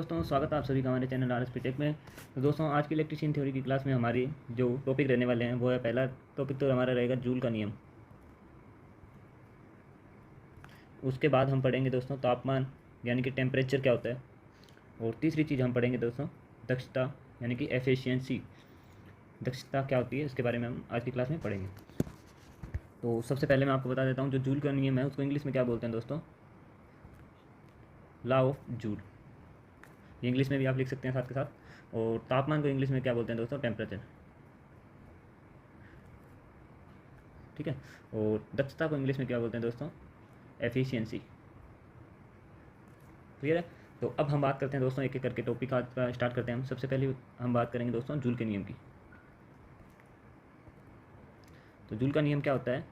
दोस्तों स्वागत है आप सभी का हमारे चैनल आरएसपी टेक में। तो दोस्तों आज की इलेक्ट्रीशियन थ्योरी की क्लास में हमारी जो टॉपिक रहने वाले हैं वो है, पहला टॉपिक तो हमारा रहेगा जूल का नियम। उसके बाद हम पढ़ेंगे दोस्तों तापमान यानी कि टेम्परेचर क्या होता है। और तीसरी चीज़ हम पढ़ेंगे दोस्तों दक्षता यानी कि एफिशिएंसी, दक्षता क्या होती है इसके बारे में हम आज की क्लास में पढ़ेंगे। तो सबसे पहले मैं आपको बता देता हूँ जो जूल का नियम है उसको इंग्लिश में क्या बोलते हैं दोस्तों, लॉ ऑफ जूल। ये इंग्लिश में भी आप लिख सकते हैं साथ के साथ। और तापमान को इंग्लिश में क्या बोलते हैं दोस्तों, टेम्परेचर। ठीक है। और दक्षता को इंग्लिश में क्या बोलते हैं दोस्तों, एफिशिएंसी। क्लियर है। तो अब हम बात करते हैं दोस्तों एक एक करके टॉपिक आज का स्टार्ट करते हैं। हम सबसे पहले हम बात करेंगे दोस्तों जूल के नियम की। तो जूल का नियम क्या होता है,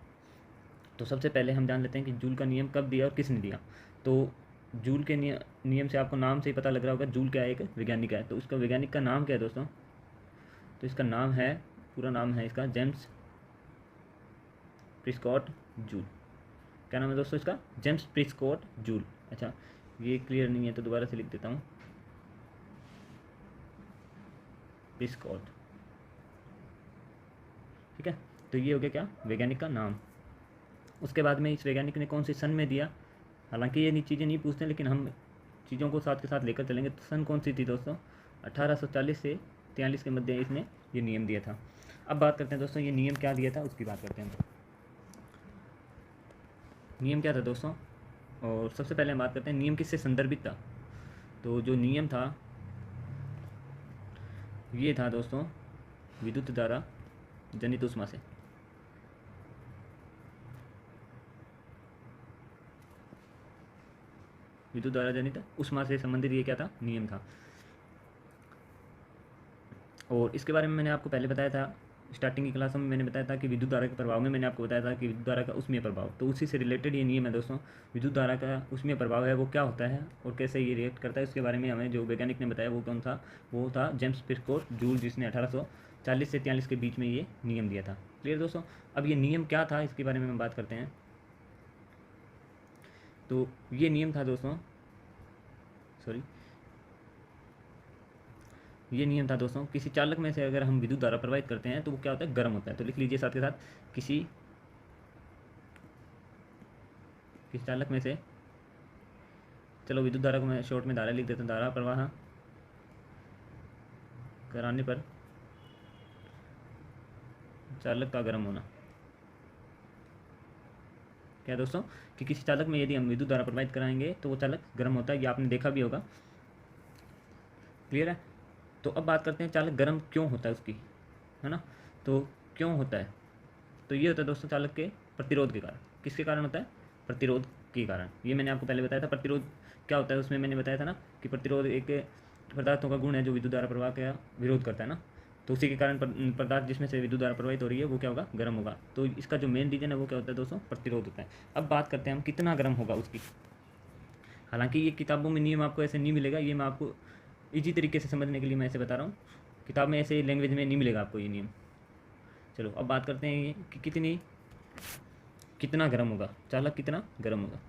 तो सबसे पहले हम जान लेते हैं कि जूल का नियम कब दिया और किसने दिया। तो जूल के नियम से आपको नाम से ही पता लग रहा होगा जूल क्या है, एक वैज्ञानिक है। तो उसका वैज्ञानिक का नाम क्या है दोस्तों, तो इसका नाम है, पूरा नाम है इसका जेम्स प्रिस्कॉट जूल। क्या नाम है दोस्तों इसका, जेम्स प्रिस्कॉट जूल। अच्छा ये क्लियर नहीं है तो दोबारा से लिख देता हूँ, प्रिस्कॉट। ठीक है। तो ये हो गया क्या, वैज्ञानिक का नाम। उसके बाद में इस वैज्ञानिक ने कौन से सन में दिया, हालांकि ये चीज़ें नहीं पूछते लेकिन हम चीज़ों को साथ के साथ लेकर चलेंगे। तो सन कौन सी थी दोस्तों, 1840 से 43 के मध्य इसने ये नियम दिया था। अब बात करते हैं दोस्तों ये नियम क्या दिया था उसकी बात करते हैं। नियम क्या था दोस्तों, और सबसे पहले हम बात करते हैं नियम किससे संदर्भित था। तो जो नियम था ये था दोस्तों विद्युत धारा जनित ऊष्मा से। विद्युत धारा जनित ऊष्मा से संबंधित ये क्या था, नियम था। और इसके बारे में मैंने आपको पहले बताया था, स्टार्टिंग की क्लास में मैंने बताया था कि विद्युत धारा के प्रभाव में मैंने आपको बताया था कि विद्युत धारा का ऊष्मीय प्रभाव, तो उसी से रिलेटेड ये नियम है दोस्तों। विद्युत धारा का ऊष्मीय प्रभाव है वो क्या होता है और कैसे ये रिएक्ट करता है, उसके बारे में हमें जो वैज्ञानिक ने बताया वो कौन था, वो था जेम्स प्रिस्कॉट जूल, जिसने 1840 से 43 के बीच में ये नियम दिया था। क्लियर दोस्तों। अब ये नियम क्या था इसके बारे में हम बात करते हैं। तो ये नियम था दोस्तों, सॉरी, ये नियम था दोस्तों, किसी चालक में से अगर हम विद्युत धारा प्रवाहित करते हैं तो वो क्या होता है, गर्म होता है। तो लिख लीजिए साथ के साथ, किसी चालक में से, चलो विद्युत धारा को मैं शॉर्ट में धारा लिख देता हूँ, धारा प्रवाह कराने पर चालक का गर्म होना। क्या दोस्तों, कि किसी चालक में यदि हम विद्युत धारा प्रवाहित कराएंगे तो वो चालक गर्म होता है, ये आपने देखा भी होगा। क्लियर है। तो अब बात करते हैं चालक गर्म क्यों होता है उसकी, है ना। तो क्यों होता है, तो ये होता है दोस्तों चालक के प्रतिरोध के कारण। किसके कारण होता है, प्रतिरोध के कारण। ये मैंने आपको पहले बताया था प्रतिरोध क्या होता है, उसमें मैंने बताया था ना कि प्रतिरोध एक पदार्थों का गुण है जो विद्युत धारा प्रवाह का विरोध करता है ना। तो उसी के कारण पदार्थ जिसमें से विद्युत धारा प्रवाहित हो रही है वो क्या होगा, गर्म होगा। तो इसका जो मेन रीजन है वो क्या होता है दोस्तों, प्रतिरोध होता है। अब बात करते हैं हम कितना गर्म होगा उसकी। हालांकि ये किताबों में नियम आपको ऐसे नहीं मिलेगा, ये मैं आपको ईजी तरीके से समझने के लिए मैं ऐसे बता रहा हूँ, किताब में ऐसे लैंग्वेज में नहीं मिलेगा आपको ये नियम। चलो अब बात करते हैं ये कि कितना गर्म होगा चालक, कितना गर्म होगा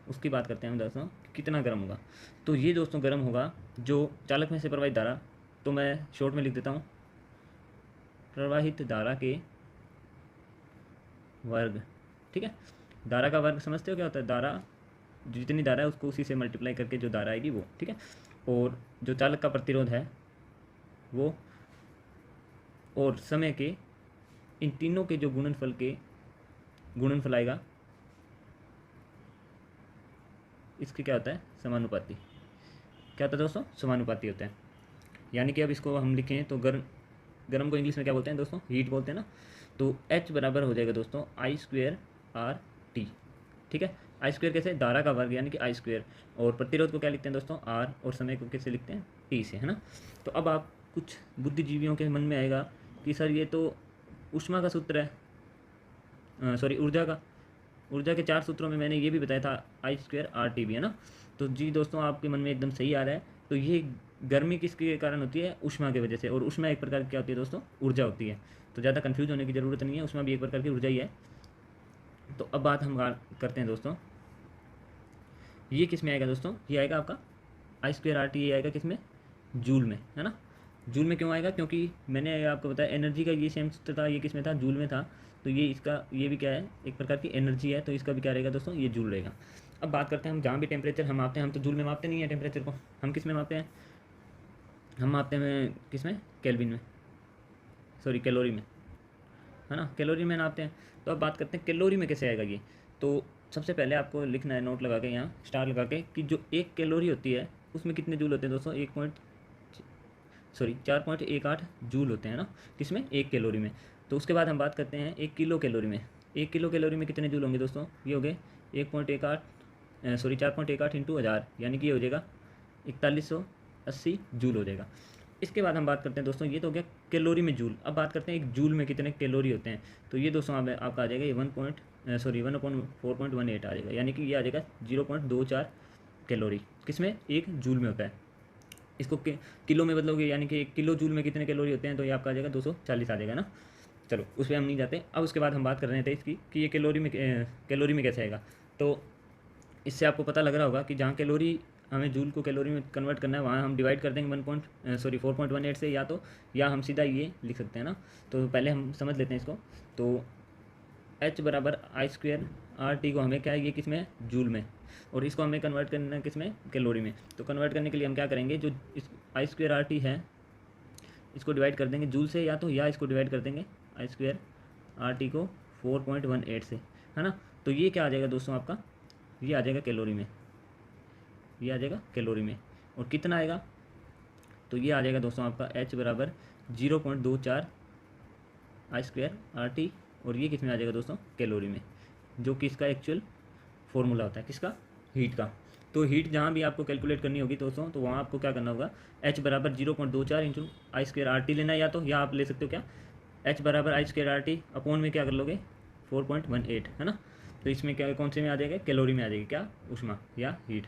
उसकी बात करते हैं हम दोस्तों, कितना गर्म होगा। तो ये दोस्तों गर्म होगा जो चालक में से प्रवाहित धारा, तो मैं शॉर्ट में लिख देता हूँ, प्रवाहित धारा के वर्ग। ठीक है। धारा का वर्ग समझते हो क्या होता है, धारा जितनी धारा है उसको उसी से मल्टीप्लाई करके जो धारा आएगी वो। ठीक है। और जो चालक का प्रतिरोध है वो, और समय के, इन तीनों के जो गुणनफल आएगा इसके क्या होता है, समानुपाती। क्या होता है दोस्तों, समानुपाती होता है। यानी कि अब इसको हम लिखें तो गर्म को इंग्लिश में क्या बोलते हैं दोस्तों, हीट बोलते हैं ना। तो H बराबर हो जाएगा दोस्तों I²RT। ठीक है। I² कैसे, धारा का वर्ग यानी कि I²। और प्रतिरोध को क्या लिखते हैं दोस्तों, R, और समय को कैसे लिखते हैं, T से, है ना। तो अब आप कुछ बुद्धिजीवियों के मन में आएगा कि सर ये तो ऊष्मा का सूत्र है, सॉरी ऊर्जा के 4 सूत्रों में मैंने ये भी बताया था I²RT भी, है ना। तो जी दोस्तों आपके मन में एकदम सही आ रहा है। तो ये गर्मी किसके कारण होती है, ऊष्मा की वजह से। और ऊष्मा एक प्रकार की क्या होती है दोस्तों, ऊर्जा होती है। तो ज़्यादा कंफ्यूज होने की ज़रूरत नहीं है, ऊष्मा भी एक प्रकार की ऊर्जा ही है। तो अब बात हम करते हैं दोस्तों ये किस में आएगा दोस्तों, ये आएगा आपका I²RT, ये आएगा किस में, जूल में, है ना। जूल में क्यों आएगा, क्योंकि मैंने आपको बताया एनर्जी का ये सेम था, ये किस में था, जूल में था। तो ये इसका ये भी क्या है, एक प्रकार की एनर्जी है, तो इसका भी क्या रहेगा दोस्तों, ये जूल रहेगा। अब बात करते हैं हम जहाँ भी टेम्परेचर हम मापते हैं, हम तो जूल में मापते नहीं है टेम्परेचर को, हम किस में मापते हैं, हम मापते हैं किस में, केल्विन में, सॉरी कैलोरी में, है ना, कैलोरी में नापते हैं। तो अब बात करते हैं कैलोरी में कैसे आएगा ये। तो सबसे पहले आपको लिखना है नोट लगा के, यहाँ स्टार लगा के, कि जो एक कैलोरी होती है उसमें कितने जूल होते हैं दोस्तों, 4.18 जूल होते हैं ना, किसमें, एक कैलोरी में। तो उसके बाद हम बात करते हैं 1 किलो कैलोरी में। 1 किलो कैलोरी में कितने जूल होंगे दोस्तों, ये हो गए 4.18 इंटू 1000, यानी कि ये हो जाएगा 4180 जूल हो जाएगा। इसके बाद हम बात करते हैं दोस्तों, ये तो हो गया कैलोरी में जूल। अब बात करते हैं एक जूल में कितने कैलोरी होते हैं। तो ये दोस्तों आपका आ जाएगा ये 1/4.18 आ जाएगा, यानी कि ये आ जाएगा 0.24 कैलोरी, किसमें, एक जूल में होता है। इसको किलो में बदलोगे, यानी कि 1 किलो जूल में कितने कैलोरी होते हैं, तो ये आपका आ जाएगा 240 आ जाएगा ना। चलो उस पर हम नहीं जाते। अब उसके बाद हम बात कर रहे थे इसकी कि ये कैलोरी में कैसे आएगा। तो इससे आपको पता लग रहा होगा कि जहाँ कैलोरी हमें जूल को कैलोरी में कन्वर्ट करना है, वहाँ हम डिवाइड कर देंगे 4.18 से, या हम सीधा ये लिख सकते हैं ना। तो पहले हम समझ लेते हैं इसको। तो H बराबर I²RT को हमें क्या है, ये किस में है, जूल में, और इसको हमें कन्वर्ट करना है किस में, कैलोरी में। तो कन्वर्ट करने के लिए हम क्या करेंगे, जो इस I²RT है इसको डिवाइड कर देंगे जूल से, या इसको डिवाइड कर देंगे I²RT को 4.18 से, है ना। तो ये क्या आ जाएगा दोस्तों आपका, ये आ जाएगा कैलोरी में, ये आ जाएगा कैलोरी में। और कितना आएगा, तो ये आ जाएगा दोस्तों आपका H बराबर 0.24 I²RT, और ये किस में आ जाएगा दोस्तों, कैलोरी में, जो कि इसका एक्चुअल फॉर्मूला होता है, किसका, हीट का। तो हीट जहाँ भी आपको कैलकुलेट करनी होगी दोस्तों, तो वहाँ आपको क्या करना होगा, H बराबर 0.24 इंटू I²RT लेना है, या आप ले सकते हो क्या, H बराबर I²RT अपॉन में क्या कर लोगे 4.18, है ना। तो इसमें क्या, कौन से में आ जाएगा, कैलोरी में आ जाएगी, क्या, ऊष्मा या हीट।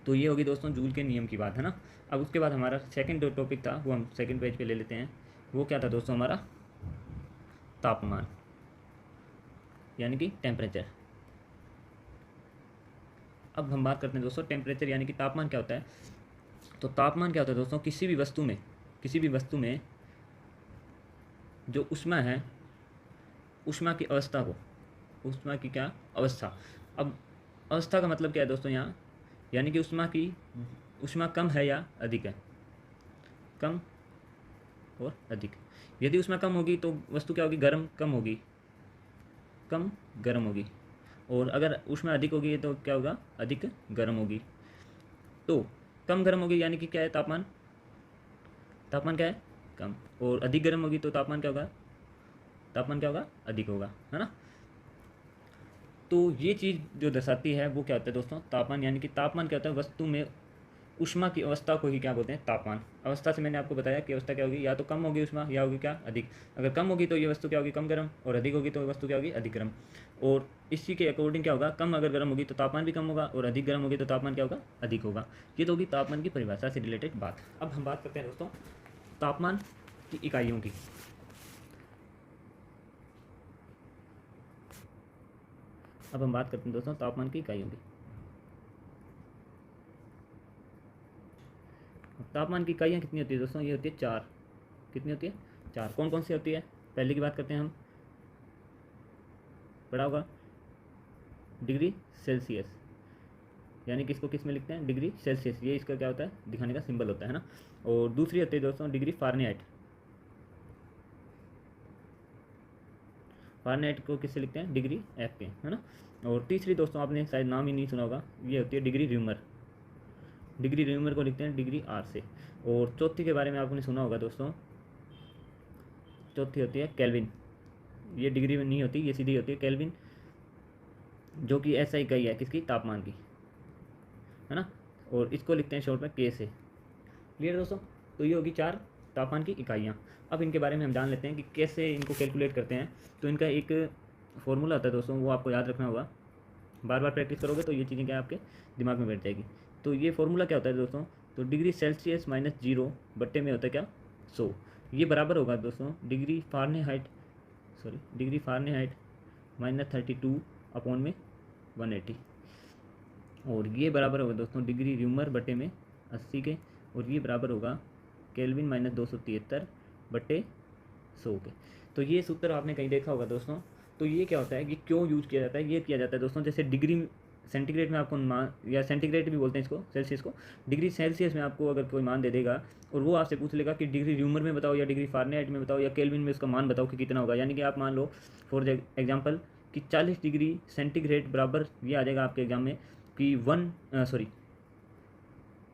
तो ये होगी दोस्तों जूल के नियम की बात, है ना। अब उसके बाद हमारा सेकंड जो टॉपिक था वो हम सेकंड पेज पे ले लेते हैं। वो क्या था दोस्तों, हमारा तापमान, यानी कि टेम्परेचर। अब हम बात करते हैं दोस्तों टेम्परेचर यानी कि तापमान क्या होता है। तो तापमान क्या होता है दोस्तों, किसी भी वस्तु में जो ऊष्मा है, ऊष्मा की अवस्था को, ऊष्मा की क्या अवस्था। अब अवस्था का मतलब क्या है दोस्तों यहाँ, यानी कि ऊष्मा कम है या अधिक है, कम और अधिक। यदि ऊष्मा कम होगी तो वस्तु क्या होगी, कम गर्म होगी, और अगर ऊष्मा अधिक होगी तो क्या होगा, अधिक गर्म होगी। तो कम गर्म होगी यानी कि क्या है, तापमान क्या है, कम, और अधिक गर्म होगी तो तापमान क्या होगा, अधिक होगा, है ना। तो ये चीज़ जो दर्शाती है वो क्या होता है दोस्तों, तापमान। यानी कि तापमान क्या होता है, वस्तु में ऊष्मा की अवस्था को ही क्या बोलते हैं, तापमान। अवस्था से मैंने आपको बताया कि अवस्था क्या होगी, या तो कम होगी ऊष्मा, या होगी क्या, अधिक। अगर कम होगी तो ये वस्तु क्या होगी, कम गर्म, और अधिक होगी तो वस्तु क्या होगी, अधिक गर्म। और इसी के अकॉर्डिंग क्या होगा, कम अगर गर्म होगी तो तापमान भी कम होगा, और अधिक गर्म होगी तो तापमान क्या होगा, अधिक होगा। ये तो होगी तापमान की परिभाषा से रिलेटेड बात। अब हम बात करते हैं दोस्तों तापमान की इकाइयों की। अब हम बात करते हैं दोस्तों तापमान की इकाइयों की। तापमान की इकाइयाँ कितनी होती है दोस्तों, ये होती है 4। कितनी होती है, 4। कौन कौन सी होती है, पहले की बात करते हैं हम, पढ़ा होगा, डिग्री सेल्सियस, यानी कि इसको किस में लिखते हैं, डिग्री सेल्सियस, ये इसका क्या होता है, दिखाने का सिंबल होता है ना। और दूसरी होती है दोस्तों डिग्री फ़ारेनहाइट। फ़ारेनहाइट को किससे लिखते हैं, डिग्री एफ के, है ना। और तीसरी दोस्तों आपने शायद नाम ही नहीं सुना होगा, ये होती है डिग्री र्यूमर। डिग्री र्यूमर को लिखते हैं डिग्री आर से। और चौथी के बारे में आपने सुना होगा दोस्तों, चौथी होती है केल्विन। ये डिग्री में नहीं होती, ये सीधी होती है केल्विन, जो कि ऐसा इकाई है किसकी, तापमान की, है ना। और इसको लिखते हैं शॉर्ट में के से। क्लियर दोस्तों। तो ये होगी 4 तापमान की इकाइयाँ। अब इनके बारे में हम जान लेते हैं कि कैसे इनको कैलकुलेट करते हैं। तो इनका एक फॉर्मूला होता है दोस्तों, वो आपको याद रखना होगा। बार बार प्रैक्टिस करोगे तो ये चीज़ें क्या आपके दिमाग में बैठ जाएगी। तो ये फॉर्मूला क्या होता है दोस्तों, तो डिग्री सेल्सियस माइनस 0 बट्टे में होता है क्या, 100। ये बराबर होगा दोस्तों डिग्री फ़ारेनहाइट माइनस 32 अपॉन में 180। और ये बराबर होगा दोस्तों डिग्री र्यूमर बटे में 80 के, और ये बराबर होगा केल्विन माइनस 273 बटे 100 के। तो ये सूत्र आपने कहीं देखा होगा दोस्तों। तो ये क्या होता है, ये क्यों यूज किया जाता है, ये किया जाता है दोस्तों, जैसे डिग्री सेंटीग्रेड में आपको मान, या सेंटीग्रेड भी बोलते हैं इसको, सेल्सियस को, डिग्री सेल्सियस में आपको अगर कोई मान दे देगा और वो आपसे पूछ लेगा कि डिग्री र्यूमर में बताओ या डिग्री फारेनहाइट में बताओ या केल्विन में उसका मान बताओ कि कितना होगा। यानी कि आप मान लो फॉर एग्जांपल कि 40 डिग्री सेंटीग्रेड बराबर, ये आ जाएगा आपके एग्जाम में कि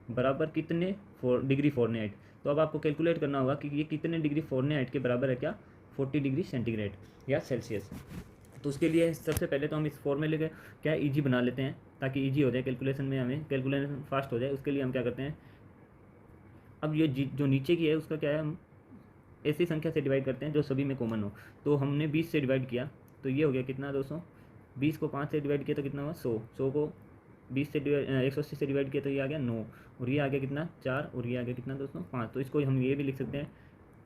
बराबर कितने डिग्री फारेनहाइट। तो अब आपको कैलकुलेट करना होगा कि ये कितने डिग्री फारेनहाइट के बराबर है, क्या 40 डिग्री सेंटीग्रेड या सेल्सियस। तो उसके लिए सबसे पहले तो हम इस फॉर्मूले के क्या ईजी बना लेते हैं ताकि ईजी हो जाए कैलकुलेशन में, हमें कैलकुलेशन फास्ट हो जाए। उसके लिए हम क्या करते हैं, अब ये जो नीचे की है उसका क्या है, हम ऐसी संख्या से डिवाइड करते हैं जो सभी में कॉमन हो। तो हमने 20 से डिवाइड किया तो ये हो गया कितना दोस्तों, 20 को 5 से डिवाइड किया तो कितना हुआ 100, 100 को 20 से 180 से डिवाइड किया तो ये आ गया 9, और ये आ गया कितना 4, और ये आ गया कितना दोस्तों 5। तो इसको हम ये भी लिख सकते हैं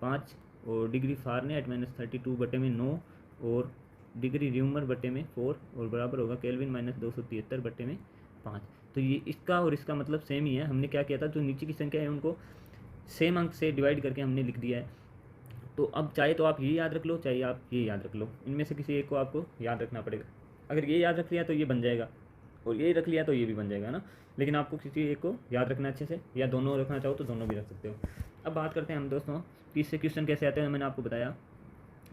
5 और डिग्री फारेनहाइट माइनस 32 बटे में 9 और डिग्री र्यूमर बटे में 4 और बराबर होगा केल्विन माइनस 273 बटे में 5। तो ये इसका और इसका मतलब सेम ही है। हमने क्या किया था, जो नीचे की संख्या है उनको सेम अंक से डिवाइड करके हमने लिख दिया है। तो अब चाहे तो आप ये याद रख लो, चाहे आप ये याद रख लो, इनमें से किसी एक को आपको याद रखना पड़ेगा। अगर ये याद रख लिया तो ये बन जाएगा, और ये रख लिया तो ये भी बन जाएगा ना। लेकिन आपको किसी एक को याद रखना अच्छे से, या दोनों रखना चाहो तो दोनों भी रख सकते हो। अब बात करते हैं हम दोस्तों कि इससे क्वेश्चन कैसे आते हैं। मैंने आपको बताया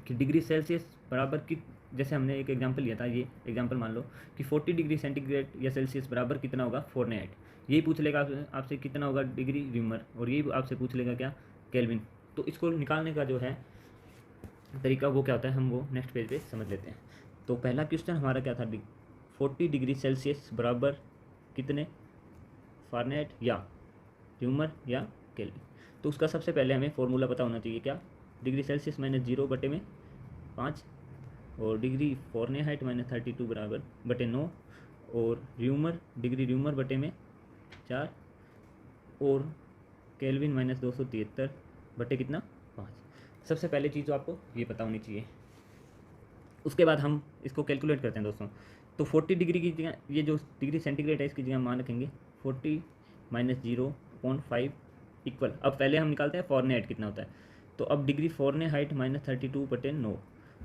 कि डिग्री सेल्सियस बराबर की, जैसे हमने एक एग्जांपल लिया था, ये एग्जांपल मान लो कि 40 डिग्री सेंटीग्रेड या सेल्सियस बराबर कितना होगा फारेनहाइट। यही पूछ लेगा आपसे कितना होगा डिग्री र्यूमर, और यही आपसे पूछ लेगा क्या केल्विन। तो इसको निकालने का जो है तरीका वो क्या होता है, हम वो नेक्स्ट पेज पे समझ लेते हैं। तो पहला क्वेश्चन हमारा क्या था, 40 डिग्री सेल्सियस बराबर कितने फारेनहाइट या र्यूमर या केल्विन। तो उसका सबसे पहले हमें फॉर्मूला पता होना चाहिए, क्या डिग्री सेल्सियस माइनस 0 बटे में 5 और डिग्री फारेनहाइट माइनस 32 बराबर बटे 9 और र्यूमर डिग्री र्यूमर बटे में 4 और केल्विन माइनस 273 बटे कितना 5। सबसे पहले चीज़ तो आपको ये पता होनी चाहिए। उसके बाद हम इसको कैलकुलेट करते हैं दोस्तों। तो 40 डिग्री की जगह, ये जो डिग्री सेंटीग्रेड है इसकी जगह मान रखेंगे 40 माइनस 0.5 इक्वल, अब पहले हम निकालते हैं फारेनहाइट कितना होता है। तो अब डिग्री फारेनहाइट माइनस 32 बटे 9।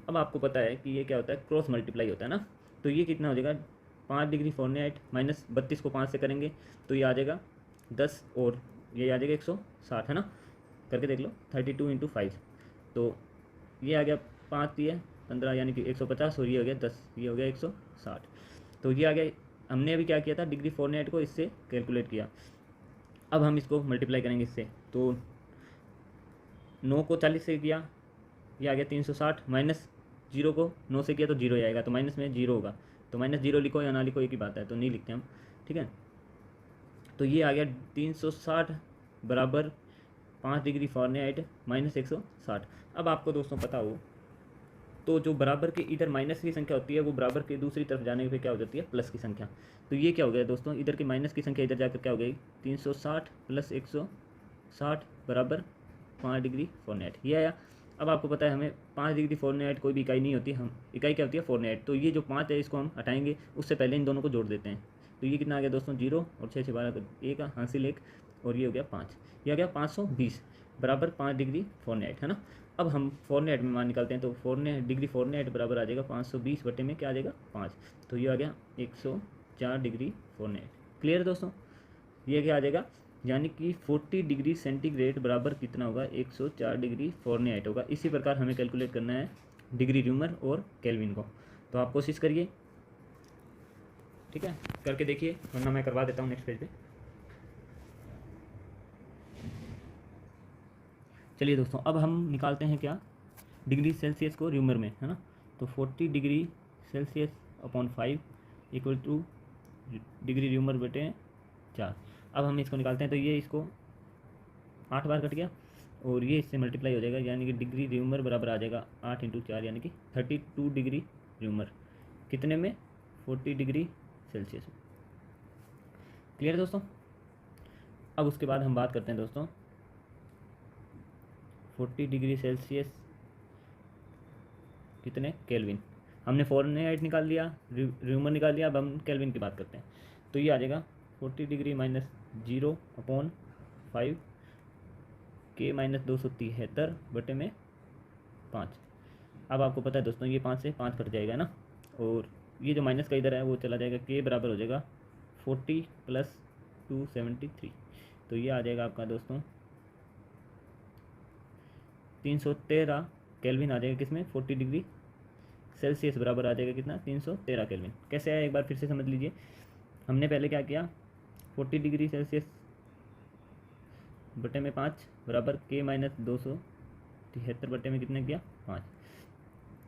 अब आपको पता है कि ये क्या होता है, क्रॉस मल्टीप्लाई होता है ना। तो ये कितना हो जाएगा 5 डिग्री फारेनहाइट माइनस 32 को 5 से करेंगे तो ये आ जाएगा 10 और ये आ जाएगा 160, है ना। करके देख लो 32 इंटू 5, तो ये आ गया 5 दिए 15 यानी कि 150, और ये हो गया 10, ये हो गया 160। तो ये आ गया, हमने अभी क्या किया था डिग्री फारेनहाइट को इससे कैलकुलेट किया। अब हम इसको मल्टीप्लाई करेंगे इससे, तो 9 को 40 से किया ये आ गया 360, माइनस 0 को 9 से किया तो 0 आएगा, तो माइनस में 0 होगा। तो माइनस 0 लिखो या ना लिखो एक ही बात है, तो नहीं लिखते हम, ठीक है। तो ये आ गया 360 बराबर 5 डिग्री फारेनहाइट माइनस 160। अब आपको दोस्तों पता हो तो जो बराबर के इधर माइनस की संख्या होती है वो बराबर के दूसरी तरफ जाने पे क्या हो जाती है प्लस की संख्या। तो ये क्या हो गया दोस्तों, इधर की माइनस की संख्या इधर जाकर क्या हो गई 360 प्लस 160 बराबर 5 डिग्री फारेनहाइट, ये आया। अब आपको पता है हमें 5 डिग्री फारेनहाइट कोई भी इकाई नहीं होती, हम इकाई क्या होती है फारेनहाइट। तो ये जो 5 है इसको हम हटाएंगे, उससे पहले इन दोनों को जोड़ देते हैं। तो ये कितना आ गया दोस्तों 0 और 6 से 12 एक हासिल 1, और ये हो गया 5, ये आ गया 520 बराबर 5 डिग्री फारेनहाइट, है ना। अब हम फारेनहाइट में मान निकालते हैं, तो फारेनहाइट डिग्री फारेनहाइट बराबर आ जाएगा 520 बटे में क्या आ जाएगा 5, तो ये आ गया 104 डिग्री फारेनहाइट। क्लियर दोस्तों, ये क्या आ जाएगा, यानी कि 40 डिग्री सेंटीग्रेड बराबर कितना होगा 104 डिग्री फारेनहाइट होगा। इसी प्रकार हमें कैलकुलेट करना है डिग्री र्यूमर और केल्विन को। तो आप कोशिश करिए, ठीक है, करके देखिए, वरना मैं करवा देता हूँ नेक्स्ट पेज पे। चलिए दोस्तों, अब हम निकालते हैं क्या डिग्री सेल्सियस को र्यूमर में, है ना। तो 40 degree Celsius upon 5 equal two degree rumour बटे 4। अब हम इसको निकालते हैं, तो ये इसको 8 बार कट गया और ये इससे मल्टीप्लाई हो जाएगा, यानी कि डिग्री र्यूमर बराबर आ जाएगा 8 इंटू 4 यानी कि 32 डिग्री र्यूमर कितने में 40 डिग्री सेल्सियस। क्लियर दोस्तों। अब उसके बाद हम बात करते हैं दोस्तों 40 डिग्री सेल्सियस कितने केल्विन। हमने फारेनहाइट निकाल लिया, र्यूमर निकाल लिया, अब हम केल्विन की बात करते हैं। तो ये आ जाएगा 40 डिग्री माइनस 0/5 K माइनस 273 बटे में 5। अब आपको पता है दोस्तों ये 5 से 5 कट जाएगा ना, और ये जो माइनस का इधर है वो चला जाएगा, K बराबर हो जाएगा 40 + 273। तो ये आ जाएगा आपका दोस्तों 313 केल्विन आ जाएगा किसमें, 40 डिग्री सेल्सियस बराबर आ जाएगा कितना, 313 केल्विन। कैसे आया एक बार फिर से समझ लीजिए। हमने पहले क्या किया, 40 डिग्री सेल्सियस बटे में 5 बराबर K माइनस 273 बटे में कितने किया, 5।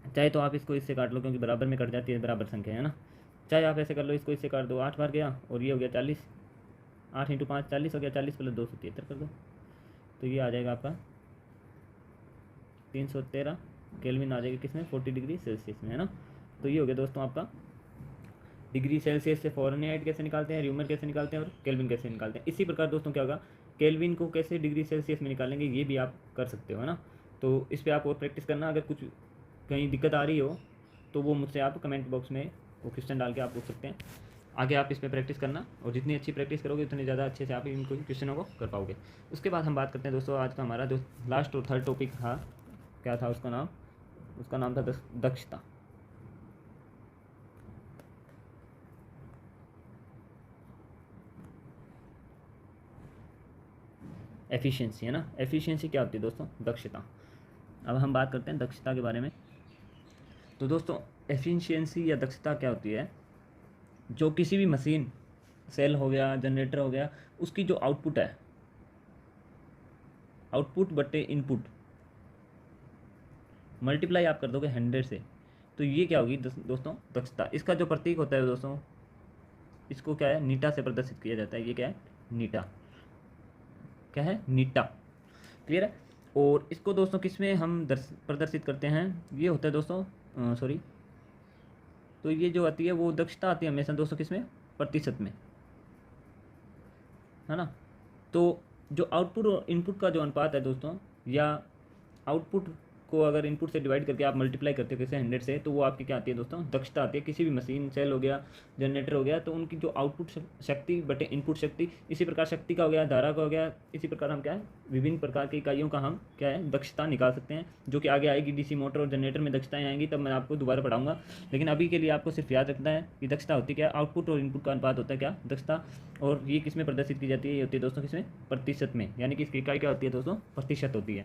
चाहे तो आप इसको इससे काट लो क्योंकि बराबर में कट जाती है, बराबर संख्या है ना। चाहे आप ऐसे कर लो, इसको इससे काट दो, 8 बार गया और ये हो गया 40, 8 × 5 40 हो गया, 40 + 273 कर दो, तो ये आ जाएगा आपका 313 केल्विन आ जाएगा किसमें, 40 डिग्री सेल्सियस में, है ना। तो ये हो गया दोस्तों आपका डिग्री सेल्सियस से फ़ारेनहाइट कैसे निकालते हैं, र्यूमर कैसे निकालते हैं और केल्विन कैसे निकालते हैं। इसी प्रकार दोस्तों क्या होगा, केल्विन को कैसे डिग्री सेल्सियस में निकालेंगे ये भी आप कर सकते हो, है ना। तो इस पर आप और प्रैक्टिस करना। अगर कुछ कहीं दिक्कत आ रही हो तो वो मुझसे आप कमेंट बॉक्स में वो क्वेश्चन डाल के आप पूछ सकते हैं। आगे आप इस पर प्रैक्टिस करना, और जितनी अच्छी प्रैक्टिस करोगे उतनी ज़्यादा अच्छे से आप इन क्वेश्चनों को कर पाओगे। उसके बाद हम बात करते हैं दोस्तों, आज का हमारा जो लास्ट और थर्ड टॉपिक था, क्या था उसका नाम था दक्षता। एफिशिएंसी, है ना। एफिशिएंसी क्या होती है दोस्तों, दक्षता। अब हम बात करते हैं दक्षता के बारे में। तो दोस्तों एफिशिएंसी या दक्षता क्या होती है, जो किसी भी मशीन, सेल हो गया, जनरेटर हो गया, उसकी जो आउटपुट है, आउटपुट बटे इनपुट मल्टीप्लाई आप कर दोगे 100 से, तो ये क्या होगी दोस्तों, दक्षता। इसका जो प्रतीक होता है दोस्तों, इसको क्या है, नीटा से प्रदर्शित किया जाता है। ये क्या है, नीटा, क्या है, नीटा, क्लियर है। और इसको दोस्तों किस में हम प्रदर्शित करते हैं, ये होता है दोस्तों तो ये जो आती है वो दक्षता आती है हमेशा दोस्तों किस में, प्रतिशत में, है ना। तो जो आउटपुट और इनपुट का जो अनुपात है दोस्तों, या आउटपुट को अगर इनपुट से डिवाइड करके आप मल्टीप्लाई करते हो कैसे 100 से, तो वो आपकी क्या आती है दोस्तों, दक्षता आती है। किसी भी मशीन, सेल हो गया, जनरेटर हो गया, तो उनकी जो आउटपुट शक्ति बटे इनपुट शक्ति, इसी प्रकार शक्ति का हो गया, धारा का हो गया, इसी प्रकार हम क्या है, विभिन्न प्रकार की इकाइयों का हम क्या है, दक्षता निकाल सकते हैं, जो कि आगे आएगी। डीसी मोटर और जनरेटर में दक्षताएँ आएंगी, तब मैं आपको दोबारा पढ़ाऊंगा। लेकिन अभी के लिए आपको सिर्फ याद रखना है कि दक्षता होती क्या है, आउटपुट और इनपुट का अनुपात होता है क्या, दक्षता। और ये किस में प्रदर्शित की जाती है, ये होती है दोस्तों किसमें, प्रतिशत में, यानी कि इसकी इकाई क्या होती है दोस्तों, प्रतिशत होती है।